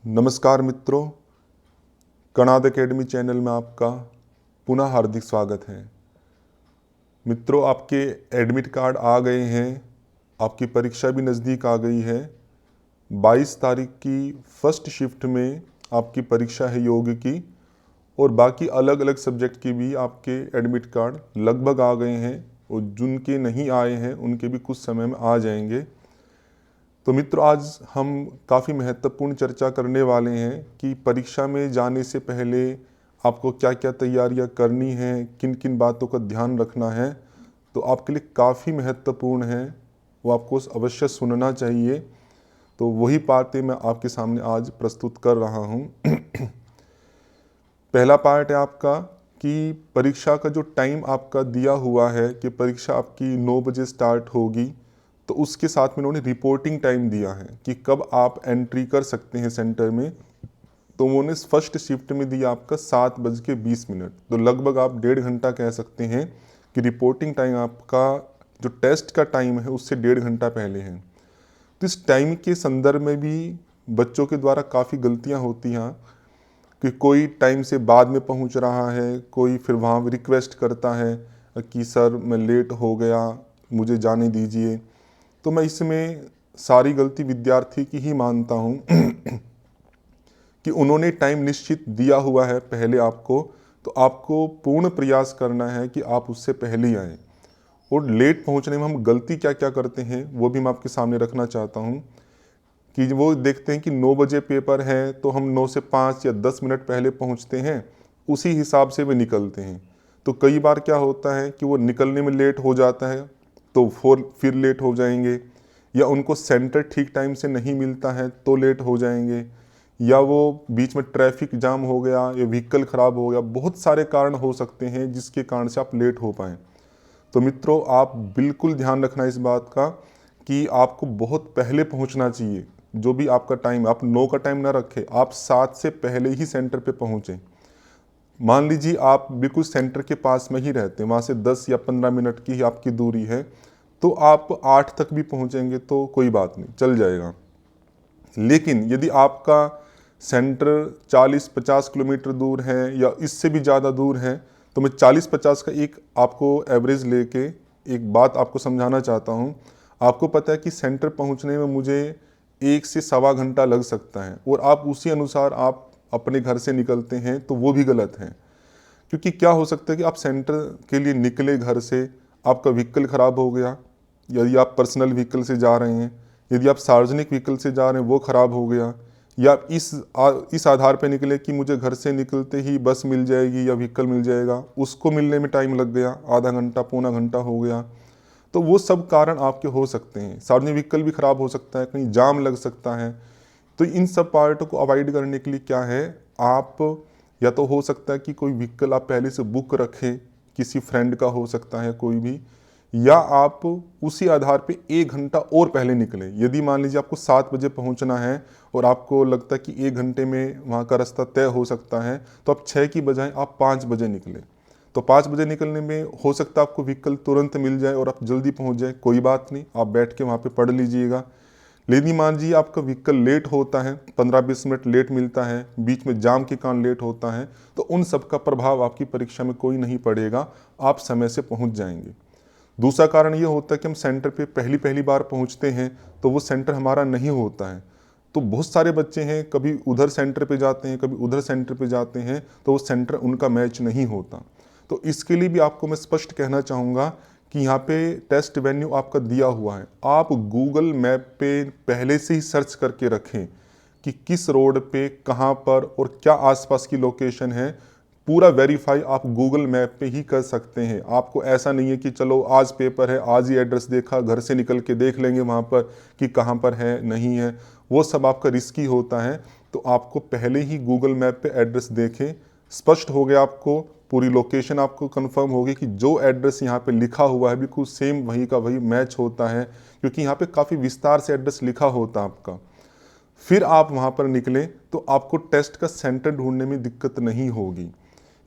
नमस्कार मित्रों, Kanada academy channel में आपका पुनः हार्दिक स्वागत है। मित्रों, आपके एडमिट कार्ड आ गए हैं, आपकी परीक्षा भी नज़दीक आ गई है। 22 तारीख की फर्स्ट शिफ्ट में आपकी परीक्षा है योग की, और बाकी अलग अलग सब्जेक्ट की भी आपके एडमिट कार्ड लगभग आ गए हैं, और जिनके नहीं आए हैं उनके भी कुछ समय में आ जाएंगे। तो मित्रों, आज हम काफ़ी महत्वपूर्ण चर्चा करने वाले हैं कि परीक्षा में जाने से पहले आपको क्या क्या तैयारियां करनी हैं, किन किन बातों का ध्यान रखना है। तो आपके लिए काफ़ी महत्वपूर्ण है, वो आपको अवश्य सुनना चाहिए। तो वही बातें मैं आपके सामने आज प्रस्तुत कर रहा हूँ। पहला पार्ट है आपका कि परीक्षा का जो टाइम आपका दिया हुआ है कि परीक्षा आपकी 9 बजे स्टार्ट होगी, तो उसके साथ में उन्होंने रिपोर्टिंग टाइम दिया है कि कब आप एंट्री कर सकते हैं सेंटर में। तो उन्होंने फर्स्ट शिफ्ट में दिया आपका 7:20। तो लगभग आप 1.5 घंटा कह सकते हैं कि रिपोर्टिंग टाइम आपका जो टेस्ट का टाइम है उससे 1.5 घंटा पहले है। तो इस टाइम के संदर्भ में भी बच्चों के द्वारा काफ़ी गलतियाँ होती हैं कि कोई टाइम से बाद में पहुंच रहा है, कोई फिर वहाँ रिक्वेस्ट करता है कि सर मैं लेट हो गया, मुझे जाने दीजिए। तो मैं इसमें सारी गलती विद्यार्थी की ही मानता हूँ कि उन्होंने टाइम निश्चित दिया हुआ है पहले आपको, तो आपको पूर्ण प्रयास करना है कि आप उससे पहले ही आएँ। और लेट पहुँचने में हम गलती क्या क्या करते हैं वो भी मैं आपके सामने रखना चाहता हूँ कि वो देखते हैं कि 9 बजे पेपर है, तो हम 9 से 5 या 10 मिनट पहले पहुँचते हैं, उसी हिसाब से वे निकलते हैं। तो कई बार क्या होता है कि वो निकलने में लेट हो जाता है, तो फिर लेट हो जाएंगे, या उनको सेंटर ठीक टाइम से नहीं मिलता है तो लेट हो जाएंगे, या वो बीच में ट्रैफिक जाम हो गया या व्हीकल ख़राब हो गया। बहुत सारे कारण हो सकते हैं जिसके कारण से आप लेट हो पाएँ। तो मित्रों, आप बिल्कुल ध्यान रखना इस बात का कि आपको बहुत पहले पहुंचना चाहिए। जो भी आपका टाइम, आप 9 का टाइम ना रखें, आप 7 से पहले ही सेंटर पे पहुंचें। मान लीजिए आप बिल्कुल सेंटर के पास में ही रहते हैं, वहाँ से 10 या 15 मिनट की ही आपकी दूरी है, तो आप 8 तक भी पहुँचेंगे तो कोई बात नहीं, चल जाएगा। लेकिन यदि आपका सेंटर 40-50 किलोमीटर दूर है या इससे भी ज़्यादा दूर है, तो मैं 40-50 का एक आपको एवरेज लेके एक बात आपको समझाना चाहता हूँ। आपको पता है कि सेंटर पहुँचने में मुझे 1 से सवा घंटा लग सकता है, और आप उसी अनुसार आप अपने घर से निकलते हैं, तो वो भी गलत है। क्योंकि क्या हो सकता है कि आप सेंटर के लिए निकले घर से, आपका व्हीकल ख़राब हो गया, यदि आप पर्सनल व्हीकल से जा रहे हैं, यदि आप सार्वजनिक व्हीकल से जा रहे हैं वो ख़राब हो गया, या आप इस आधार पे निकले कि मुझे घर से निकलते ही बस मिल जाएगी या व्हीकल मिल जाएगा, उसको मिलने में टाइम लग गया, आधा घंटा पौना घंटा हो गया। तो वो सब कारण आपके हो सकते हैं। सार्वजनिक व्हीकल भी ख़राब हो सकता है, कहीं जाम लग सकता है। तो इन सब पार्टों को अवॉइड करने के लिए क्या है, आप या तो हो सकता है कि कोई व्हीकल आप पहले से बुक रखें, किसी फ्रेंड का हो सकता है कोई भी, या आप उसी आधार पे 1 घंटा और पहले निकलें। यदि मान लीजिए आपको 7 बजे पहुंचना है और आपको लगता है कि 1 घंटे में वहाँ का रास्ता तय हो सकता है, तो आप 6 की बजाय आप 5 बजे निकलें। तो 5 बजे निकलने में हो सकता है आपको व्हीकल तुरंत मिल जाए और आप जल्दी पहुँच जाए, कोई बात नहीं, आप बैठ के वहाँ पर पढ़ लीजिएगा। लेकिन मान लीजिए आपका व्हीकल लेट होता है, 15-20 मिनट लेट मिलता है, बीच में जाम के कारण लेट होता है, तो उन सब का प्रभाव आपकी परीक्षा में कोई नहीं पड़ेगा, आप समय से पहुंच जाएंगे। दूसरा कारण ये होता है कि हम सेंटर पे पहली पहली बार पहुंचते हैं, तो वो सेंटर हमारा नहीं होता है। तो बहुत सारे बच्चे हैं, कभी उधर सेंटर पे जाते हैं, कभी उधर सेंटर पे जाते हैं, तो वो सेंटर उनका मैच नहीं होता। तो इसके लिए भी आपको मैं स्पष्ट कहना चाहूँगा कि यहाँ पे टेस्ट वेन्यू आपका दिया हुआ है, आप गूगल मैप पे पहले से ही सर्च करके रखें कि किस रोड पे कहाँ पर और क्या आसपास की लोकेशन है। पूरा वेरीफाई आप गूगल मैप पे ही कर सकते हैं। आपको ऐसा नहीं है कि चलो आज पेपर है, आज ही एड्रेस देखा, घर से निकल के देख लेंगे वहाँ पर कि कहाँ पर है नहीं है, वो सब आपका रिस्की होता है। तो आपको पहले ही गूगल मैप पे एड्रेस देखें, स्पष्ट हो गया, आपको पूरी लोकेशन आपको कंफर्म होगी कि जो एड्रेस यहाँ पे लिखा हुआ है बिल्कुल सेम वही का वही मैच होता है, क्योंकि यहाँ पे काफ़ी विस्तार से एड्रेस लिखा होता है आपका। फिर आप वहाँ पर निकलें तो आपको टेस्ट का सेंटर ढूंढने में दिक्कत नहीं होगी।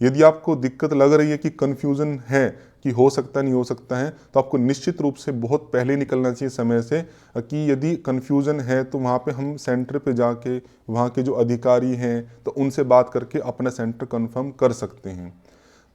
यदि आपको दिक्कत लग रही है कि कन्फ्यूज़न है कि हो सकता नहीं हो सकता है, तो आपको निश्चित रूप से बहुत पहले निकलना चाहिए समय से, कि यदि कन्फ्यूज़न है तो वहाँ पे हम सेंटर पे जाके वहाँ के जो अधिकारी हैं तो उनसे बात करके अपना सेंटर कंफर्म कर सकते हैं।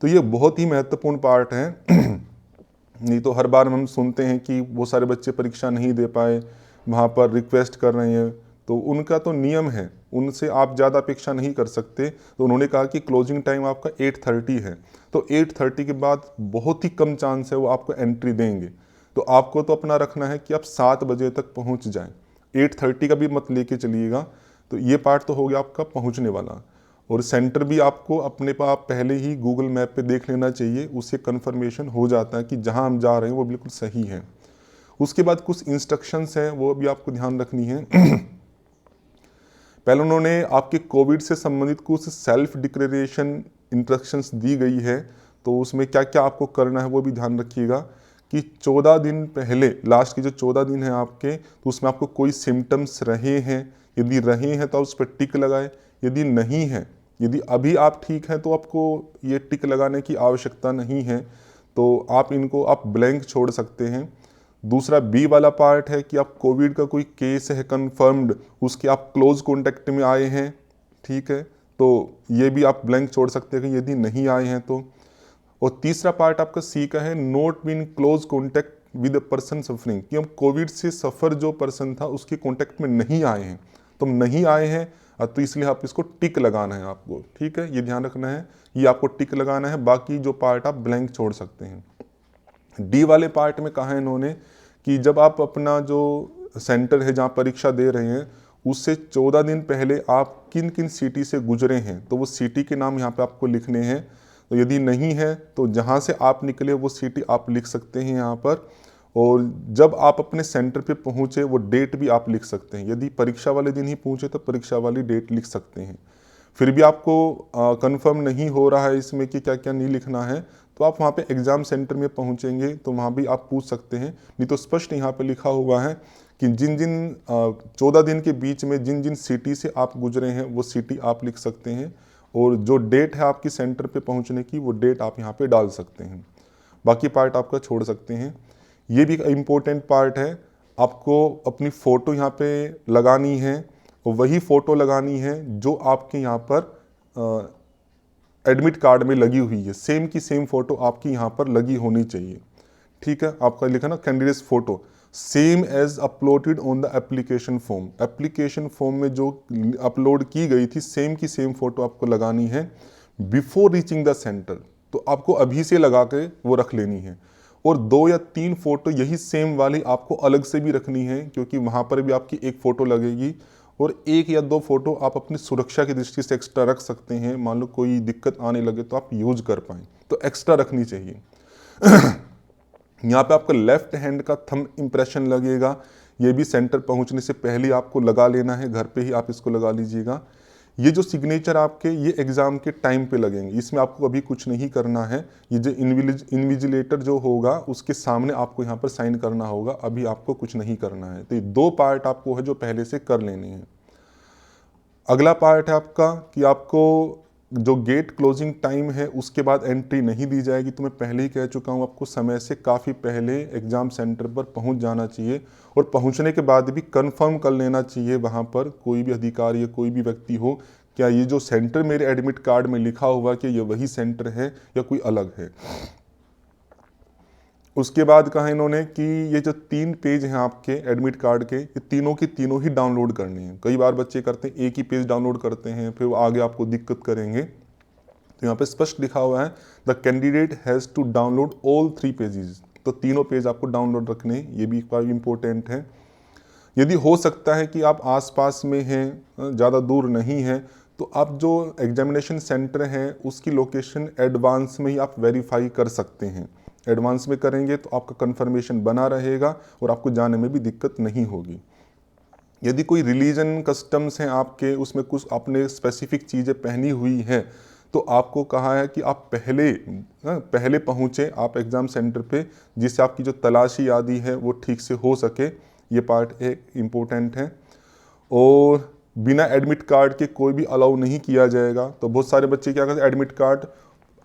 तो ये बहुत ही महत्वपूर्ण पार्ट है। नहीं तो हर बार हम सुनते हैं कि बहुत सारे बच्चे परीक्षा नहीं दे पाए, वहाँ पर रिक्वेस्ट कर रहे हैं, तो उनका तो नियम है, उनसे आप ज़्यादा अपेक्षा नहीं कर सकते। तो उन्होंने कहा कि क्लोजिंग टाइम आपका 8:30 है, तो 8:30 के बाद बहुत ही कम चांस है वो आपको एंट्री देंगे। तो आपको तो अपना रखना है कि आप 7 बजे तक पहुँच जाएँ, 8:30 का भी मत लेके चलिएगा। तो ये पार्ट तो हो गया आपका पहुँचने वाला। और सेंटर भी आपको अपने पर आप पहले ही गूगल मैप पे देख लेना चाहिए, उससे कन्फर्मेशन हो जाता है कि जहाँ हम जा रहे हैं वो बिल्कुल सही है। उसके बाद कुछ इंस्ट्रक्शंस हैं वो भी आपको ध्यान रखनी है। पहले उन्होंने आपके कोविड से संबंधित कुछ सेल्फ डिक्लेरेशन इंस्ट्रक्शंस दी गई है, तो उसमें क्या क्या आपको करना है वो भी ध्यान रखिएगा। कि 14 दिन पहले, लास्ट के जो 14 दिन हैं आपके, तो उसमें आपको कोई सिम्टम्स रहे हैं, यदि रहे हैं तो आप उस पर टिक लगाए, यदि नहीं है, यदि अभी आप ठीक हैं तो आपको ये टिक लगाने की आवश्यकता नहीं है, तो आप इनको आप ब्लैंक छोड़ सकते हैं। दूसरा बी वाला पार्ट है कि आप कोविड का कोई केस है कंफर्म्ड, उसके आप क्लोज कॉन्टैक्ट में आए हैं, ठीक है, तो ये भी आप ब्लैंक छोड़ सकते हैं कि यदि नहीं आए हैं तो। और तीसरा पार्ट आपका सी का है not been close contact with a person suffering, कि हम कोविड से सफ़र जो पर्सन था उसके कॉन्टैक्ट में नहीं आए हैं, तो हम नहीं आए हैं, तो इसलिए आप इसको टिक लगाना है आपको, ठीक है, ये ध्यान रखना है, ये आपको टिक लगाना है। बाकी जो पार्ट आप ब्लैंक छोड़ सकते हैं। डी वाले पार्ट में कहा है इन्होंने कि जब आप अपना जो सेंटर है जहाँ परीक्षा दे रहे हैं उससे 14 दिन पहले आप किन किन सिटी से गुजरे हैं, तो वो सिटी के नाम यहाँ पे आपको लिखने हैं। तो यदि नहीं है तो जहाँ से आप निकले वो सिटी आप लिख सकते हैं यहाँ पर। और जब आप अपने सेंटर पे पहुँचे वो डेट भी आप लिख सकते हैं, यदि परीक्षा वाले दिन ही पहुँचे तो परीक्षा वाली डेट लिख सकते हैं। फिर भी आपको कंफर्म नहीं हो रहा है इसमें कि क्या क्या नहीं लिखना है, तो आप वहाँ पे एग्ज़ाम सेंटर में पहुँचेंगे तो वहाँ भी आप पूछ सकते हैं। नहीं तो स्पष्ट यहाँ पे लिखा हुआ है कि जिन जिन 14 दिन के बीच में जिन जिन सिटी से आप गुजरे हैं वो सिटी आप लिख सकते हैं, और जो डेट है आपकी सेंटर पे पहुँचने की वो डेट आप यहाँ पे डाल सकते हैं। बाकी पार्ट आपका छोड़ सकते हैं। ये भी इम्पोर्टेंट पार्ट है, आपको अपनी फ़ोटो यहाँ पे लगानी है, और वही फ़ोटो लगानी है जो आपके यहाँ पर एडमिट कार्ड में लगी हुई है, सेम की सेम फ़ोटो आपकी यहाँ पर लगी होनी चाहिए, ठीक है। आपका लिखा ना candidates photo same as uploaded on the application form, application form में जो अपलोड की गई थी सेम की सेम फ़ोटो आपको लगानी है बिफोर रीचिंग द सेंटर, तो आपको अभी से लगा के वो रख लेनी है। और 2 या 3 फ़ोटो यही सेम वाली आपको अलग से भी रखनी है, क्योंकि वहाँ पर भी आपकी एक फ़ोटो लगेगी, और 1 या 2 फ़ोटो आप अपनी सुरक्षा की दृष्टि से एक्स्ट्रा रख सकते हैं, मान लो कोई दिक्कत आने लगे तो आप यूज कर पाएँ, तो एक्स्ट्रा रखनी चाहिए। यहाँ पे आपका लेफ्ट हैंड का थंब इम्प्रेशन लगेगा, ये भी सेंटर पहुँचने से पहले आपको लगा लेना है, घर पे ही आप इसको लगा लीजिएगा। ये जो सिग्नेचर आपके ये एग्ज़ाम के टाइम पे लगेंगे, इसमें आपको अभी कुछ नहीं करना है। ये जो इन्विजिलेटर जो होगा उसके सामने आपको यहाँ पर साइन करना होगा, अभी आपको कुछ नहीं करना है। तो ये 2 पार्ट आपको है जो पहले से कर लेने हैं। अगला पार्ट है आपका कि आपको जो गेट क्लोजिंग टाइम है उसके बाद एंट्री नहीं दी जाएगी, तो मैं पहले ही कह चुका हूँ आपको समय से काफ़ी पहले एग्ज़ाम सेंटर पर पहुँच जाना चाहिए, और पहुँचने के बाद भी कंफर्म कर लेना चाहिए वहाँ पर कोई भी अधिकारी या कोई भी व्यक्ति हो, क्या ये जो सेंटर मेरे एडमिट कार्ड में लिखा हुआ कि ये वही सेंटर है या कोई अलग है। उसके बाद कहा इन्होंने कि ये जो 3 पेज हैं आपके एडमिट कार्ड के, ये तीनों की तीनों ही डाउनलोड करने हैं। कई बार बच्चे करते हैं एक ही पेज डाउनलोड करते हैं, फिर वो आगे आपको दिक्कत करेंगे। तो यहाँ पे स्पष्ट लिखा हुआ है the candidate has to download all 3 pages, तो तीनों पेज आपको डाउनलोड रखने हैं, ये भी काफ़ी इंपॉर्टेंट है। यदि हो सकता है कि आप आसपास में हैं, ज़्यादा दूर नहीं हैं, तो आप जो एग्जामिनेशन सेंटर हैं उसकी लोकेशन एडवांस में ही आप वेरीफाई कर सकते हैं। एडवांस में करेंगे तो आपका कंफर्मेशन बना रहेगा और आपको जाने में भी दिक्कत नहीं होगी। यदि कोई रिलीजन कस्टम्स हैं आपके, उसमें कुछ आपने स्पेसिफिक चीज़ें पहनी हुई हैं, तो आपको कहा है कि आप पहले पहुँचे आप एग्ज़ाम सेंटर पे, जिससे आपकी जो तलाशी आदि है वो ठीक से हो सके। ये पार्ट एक इम्पोर्टेंट है। और बिना एडमिट कार्ड के कोई भी अलाउ नहीं किया जाएगा। तो बहुत सारे बच्चे क्या करते हैं, एडमिट कार्ड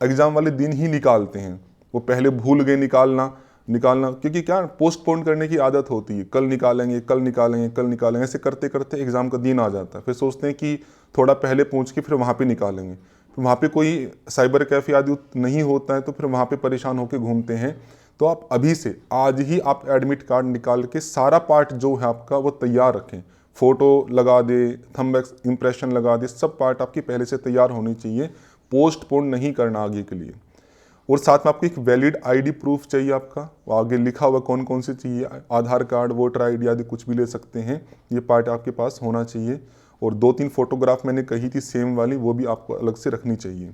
एग्ज़ाम वाले दिन ही निकालते हैं। वो पहले भूल गए निकालना, क्योंकि क्या पोस्टपोन करने की आदत होती है, कल निकालेंगे कल निकालेंगे कल निकालेंगे, ऐसे करते करते एग्ज़ाम का दिन आ जाता है। फिर सोचते हैं कि थोड़ा पहले पहुंच के फिर वहाँ पे निकालेंगे, फिर वहाँ पे कोई साइबर कैफ़े आदि नहीं होता है, तो फिर वहाँ पे परेशान होकर घूमते हैं। तो आप अभी से आज ही आप एडमिट कार्ड निकाल के सारा पार्ट जो है आपका वो तैयार रखें, फ़ोटो लगा दे, थंब इम्प्रेशन लगा दे, सब पार्ट आपकी पहले से तैयार होनी चाहिए, पोस्टपोन नहीं करना आगे के लिए। और साथ में आपको एक वैलिड आईडी प्रूफ चाहिए आपका, वो आगे लिखा हुआ कौन कौन से चाहिए, आधार कार्ड, वोटर आईडी आदि कुछ भी ले सकते हैं, ये पार्ट आपके पास होना चाहिए। और 2-3 फोटोग्राफ मैंने कही थी सेम वाली, वो भी आपको अलग से रखनी चाहिए।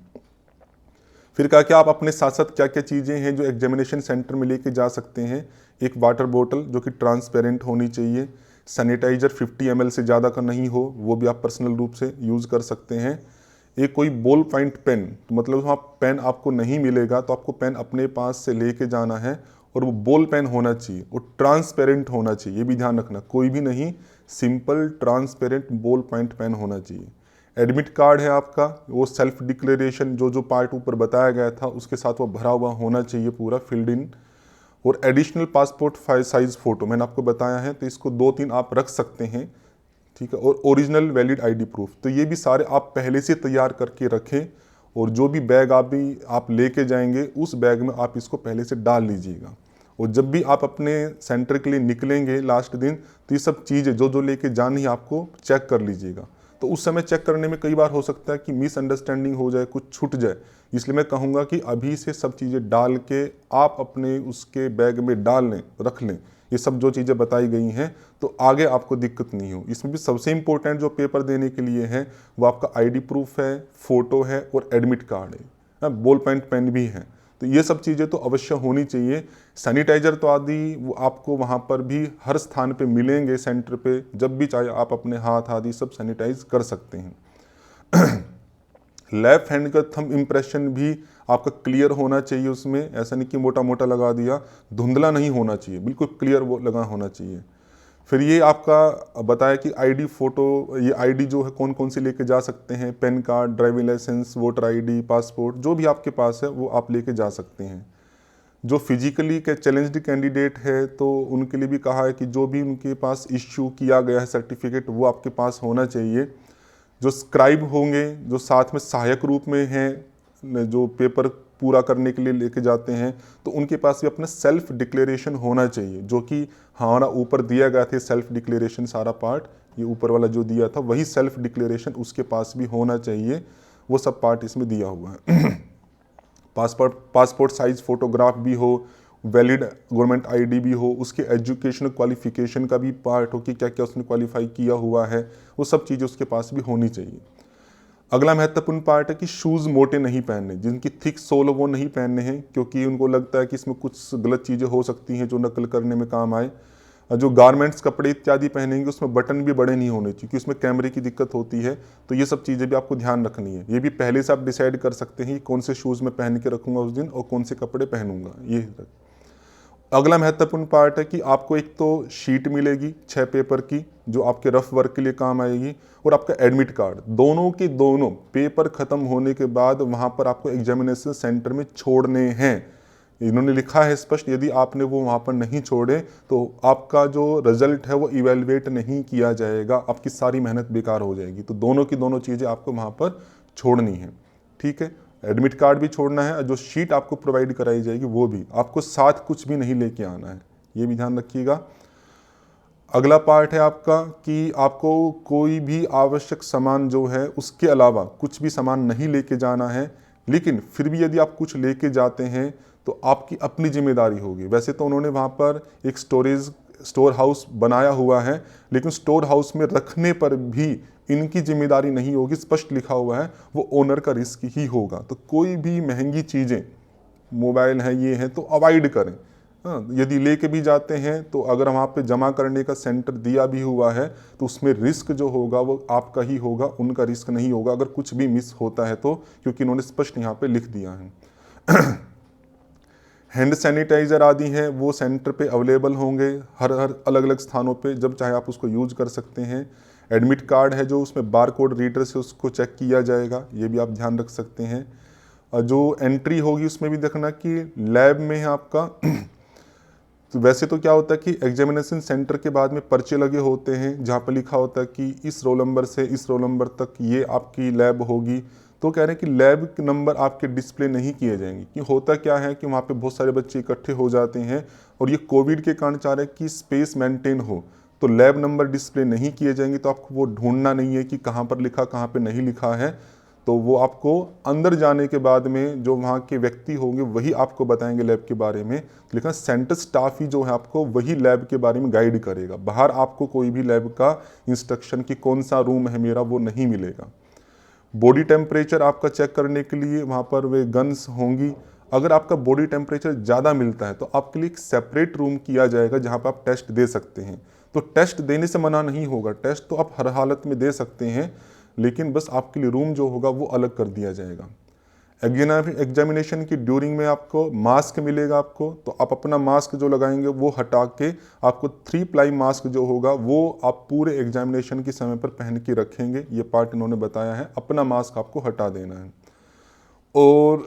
फिर क्या क्या आप अपने साथ साथ क्या क्या चीज़ें हैं जो एग्जामिनेशन सेंटर में लेके जा सकते हैं। एक वाटर बोतल जो कि ट्रांसपेरेंट होनी चाहिए, सैनिटाइजर 50 ml से ज़्यादा का नहीं हो, वो भी आप पर्सनल रूप से यूज़ कर सकते हैं। एक कोई बॉल पॉइंट पेन, तो मतलब वहाँ पेन आपको नहीं मिलेगा तो आपको पेन अपने पास से लेके जाना है, और वो बॉल पेन होना चाहिए, वो ट्रांसपेरेंट होना चाहिए, ये भी ध्यान रखना, कोई भी नहीं, simple transparent ball point pen होना चाहिए। एडमिट कार्ड है आपका, वो सेल्फ डिक्लेरेशन जो पार्ट ऊपर बताया गया था उसके साथ वो भरा हुआ होना चाहिए, पूरा फिल्ड इन। और एडिशनल पासपोर्ट साइज फ़ोटो मैंने आपको बताया है, तो इसको 2-3 आप रख सकते हैं, ठीक है। और ओरिजिनल वैलिड आईडी प्रूफ, तो ये भी सारे आप पहले से तैयार करके रखें। और जो भी बैग आप लेके जाएंगे उस बैग में आप इसको पहले से डाल लीजिएगा। और जब भी आप अपने सेंटर के लिए निकलेंगे लास्ट दिन, तो ये सब चीज़ें जो लेके जानी है आपको चेक कर लीजिएगा। तो उस समय चेक करने में कई बार हो सकता है कि मिसअंडरस्टैंडिंग हो जाए, कुछ छूट जाए, इसलिए मैं कहूँगा कि अभी से सब चीज़ें डाल के आप अपने उसके बैग में डाल लें, रख लें, ये सब जो चीज़ें बताई गई हैं, तो आगे आपको दिक्कत नहीं हो। इसमें भी सबसे इम्पोर्टेंट जो पेपर देने के लिए है वो आपका आईडी प्रूफ है, फ़ोटो है और एडमिट कार्ड है, बॉल पेंट पेन भी है, तो ये सब चीज़ें तो अवश्य होनी चाहिए। सैनिटाइजर तो आदि वो आपको वहाँ पर भी हर स्थान पे मिलेंगे सेंटर पे, जब भी चाहे आप अपने हाथ आदि सब सैनिटाइज कर सकते हैं। लेफ्ट हैंड का थंब इम्प्रेशन भी आपका क्लियर होना चाहिए उसमें, ऐसा नहीं कि मोटा मोटा लगा दिया, धुंधला नहीं होना चाहिए, बिल्कुल क्लियर वो लगा होना चाहिए। फिर ये आपका बताया कि आईडी फ़ोटो, ये आईडी जो है कौन कौन सी लेके जा सकते हैं, pan card, driving licence, voter ID, passport, जो भी आपके पास है वो आप लेके जा सकते हैं। जो फिजिकली के चैलेंज्ड कैंडिडेट है तो उनके लिए भी कहा है कि जो भी उनके पास इश्यू किया गया है सर्टिफिकेट वो आपके पास होना चाहिए। जो स्क्राइब होंगे, जो साथ में सहायक रूप में हैं, जो पेपर पूरा करने के लिए लेके जाते हैं, तो उनके पास भी अपना सेल्फ डिक्लेरेशन होना चाहिए, जो कि हमारा ऊपर दिया गया था सेल्फ डिक्लेरेशन सारा पार्ट, ये ऊपर वाला जो दिया था वही सेल्फ डिक्लेरेशन उसके पास भी होना चाहिए, वो सब पार्ट इसमें दिया हुआ है। पासपोर्ट साइज फ़ोटोग्राफ भी हो, वैलिड गवर्नमेंट आईडी भी हो, उसके एजुकेशनल क्वालिफिकेशन का भी पार्ट हो कि क्या क्या उसने क्वालिफाई किया हुआ है, वो सब चीज़ें उसके पास भी होनी चाहिए। अगला महत्वपूर्ण पार्ट है कि शूज़ मोटे नहीं पहनने, जिनकी थिक सोल वो नहीं पहनने हैं, क्योंकि उनको लगता है कि इसमें कुछ गलत चीज़ें हो सकती हैं जो नकल करने में काम आए। जो गारमेंट्स कपड़े इत्यादि पहनेंगे उसमें बटन भी बड़े नहीं होने चाहिए, क्योंकि उसमें कैमरे की दिक्कत होती है, तो ये सब चीज़ें भी आपको ध्यान रखनी है। ये भी पहले से आप डिसाइड कर सकते हैं कि कौन से शूज़ मैं पहन के रखूँगा उस दिन और कौन से कपड़े पहनूंगा। ये अगला महत्वपूर्ण पार्ट है कि आपको एक तो शीट मिलेगी 6 पेपर की जो आपके रफ वर्क के लिए काम आएगी, और आपका एडमिट कार्ड, दोनों के दोनों पेपर ख़त्म होने के बाद वहाँ पर आपको एग्जामिनेशन सेंटर में छोड़ने हैं। इन्होंने लिखा है स्पष्ट, यदि आपने वो वहाँ पर नहीं छोड़े तो आपका जो रिजल्ट है वो इवेलुएट नहीं किया जाएगा, आपकी सारी मेहनत बेकार हो जाएगी। तो दोनों की दोनों चीज़ें आपको वहाँ पर छोड़नी है, ठीक है। एडमिट कार्ड भी छोड़ना है, जो शीट आपको प्रोवाइड कराई जाएगी वो भी, आपको साथ कुछ भी नहीं लेके आना है, ये भी ध्यान रखिएगा। अगला पार्ट है आपका कि आपको कोई भी आवश्यक सामान जो है उसके अलावा कुछ भी सामान नहीं लेके जाना है, लेकिन फिर भी यदि आप कुछ लेके जाते हैं तो आपकी अपनी जिम्मेदारी होगी। वैसे तो उन्होंने वहाँ पर एक स्टोर हाउस बनाया हुआ है, लेकिन स्टोर हाउस में रखने पर भी इनकी जिम्मेदारी नहीं होगी, स्पष्ट लिखा हुआ है, वो ओनर का रिस्क ही होगा। तो कोई भी महंगी चीज़ें, मोबाइल है, ये है, तो अवॉइड करें। हाँ, यदि लेके भी जाते हैं तो अगर वहाँ पे जमा करने का सेंटर दिया भी हुआ है तो उसमें रिस्क जो होगा वो आपका ही होगा, उनका रिस्क नहीं होगा अगर कुछ भी मिस होता है तो, क्योंकि इन्होंने स्पष्ट यहाँ पे लिख दिया है। हैंड सैनिटाइज़र आदि हैं वो सेंटर पे अवेलेबल होंगे, हर अलग अलग स्थानों पे, जब चाहे आप उसको यूज कर सकते हैं। एडमिट कार्ड है जो उसमें बार कोड रीडर से उसको चेक किया जाएगा, ये भी आप ध्यान रख सकते हैं। जो एंट्री होगी उसमें भी देखना कि लैब में है आपका तो वैसे तो क्या होता है कि एग्जामिनेशन सेंटर के बाद में पर्चे लगे होते हैं जहाँ पर लिखा होता है कि इस रोल नंबर से इस रोल नंबर तक ये आपकी लैब होगी। तो कह रहे हैं कि लैब के नंबर आपके डिस्प्ले नहीं किए जाएंगे, कि होता क्या है कि वहाँ पे बहुत सारे बच्चे इकट्ठे हो जाते हैं और ये कोविड के कारण चाह रहे हैं कि स्पेस मेंटेन हो, तो लैब नंबर डिस्प्ले नहीं किए जाएंगे, तो आपको वो ढूंढना नहीं है कि कहाँ पर लिखा कहाँ पर नहीं लिखा है। तो वो आपको अंदर जाने के बाद में जो वहाँ के व्यक्ति होंगे वही आपको बताएंगे लैब के बारे में। लेकिन सेंटर स्टाफ ही जो है आपको वही लैब के बारे में गाइड करेगा, बाहर आपको कोई भी लैब का इंस्ट्रक्शन कि कौन सा रूम है मेरा वो नहीं मिलेगा। बॉडी टेम्परेचर आपका चेक करने के लिए वहाँ पर वे गन्स होंगी। अगर आपका बॉडी टेम्परेचर ज़्यादा मिलता है तो आपके लिए एक सेपरेट रूम किया जाएगा जहाँ पर आप टेस्ट दे सकते हैं। तो टेस्ट देने से मना नहीं होगा, टेस्ट तो आप हर हालत में दे सकते हैं, लेकिन बस आपके लिए रूम जो होगा वो अलग कर दिया जाएगा। एग्जामिनेशन की ड्यूरिंग में आपको मास्क मिलेगा आपको, तो आप अपना मास्क जो लगाएंगे वो हटा के आपको 3 प्लाई मास्क जो होगा वो आप पूरे एग्जामिनेशन के समय पर पहन के रखेंगे। ये पार्ट इन्होंने बताया है, अपना मास्क आपको हटा देना है। और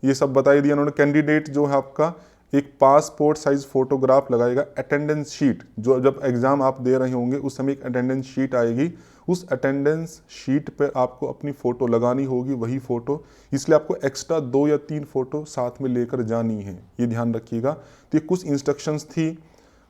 ये सब बता ही दिया उन्होंने। कैंडिडेट जो है आपका एक पासपोर्ट साइज फोटोग्राफ लगाएगा। अटेंडेंस शीट जो जब एग्जाम आप दे रहे होंगे उस समय एक अटेंडेंस शीट आएगी, उस अटेंडेंस शीट पे आपको अपनी फ़ोटो लगानी होगी, वही फ़ोटो, इसलिए आपको एक्स्ट्रा 2 या 3 फ़ोटो साथ में लेकर जानी है, ये ध्यान रखिएगा। तो ये कुछ इंस्ट्रक्शंस थी,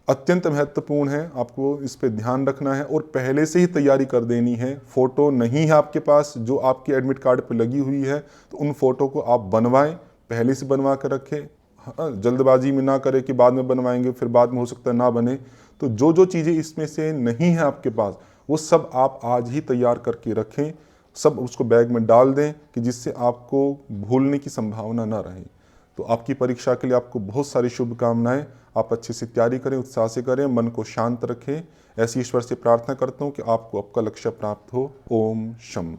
अत्यंत महत्वपूर्ण है, आपको इस पे ध्यान रखना है और पहले से ही तैयारी कर देनी है। फ़ोटो नहीं है आपके पास जो आपके एडमिट कार्ड पे लगी हुई है तो उन फ़ोटो को आप बनवाएं, पहले से बनवा कर रखें। हाँ, जल्दबाजी में ना करें कि बाद में बनवाएंगे फिर बाद में हो सकता है ना बने। तो जो जो चीज़ें इसमें से नहीं है आपके पास वो सब आप आज ही तैयार करके रखें, सब उसको बैग में डाल दें कि जिससे आपको भूलने की संभावना ना रहे। तो आपकी परीक्षा के लिए आपको बहुत सारी शुभकामनाएं। आप अच्छे से तैयारी करें, उत्साह से करें, मन को शांत रखें। ऐसी ईश्वर से प्रार्थना करता हूँ कि आपको आपका लक्ष्य प्राप्त हो। ओम शम।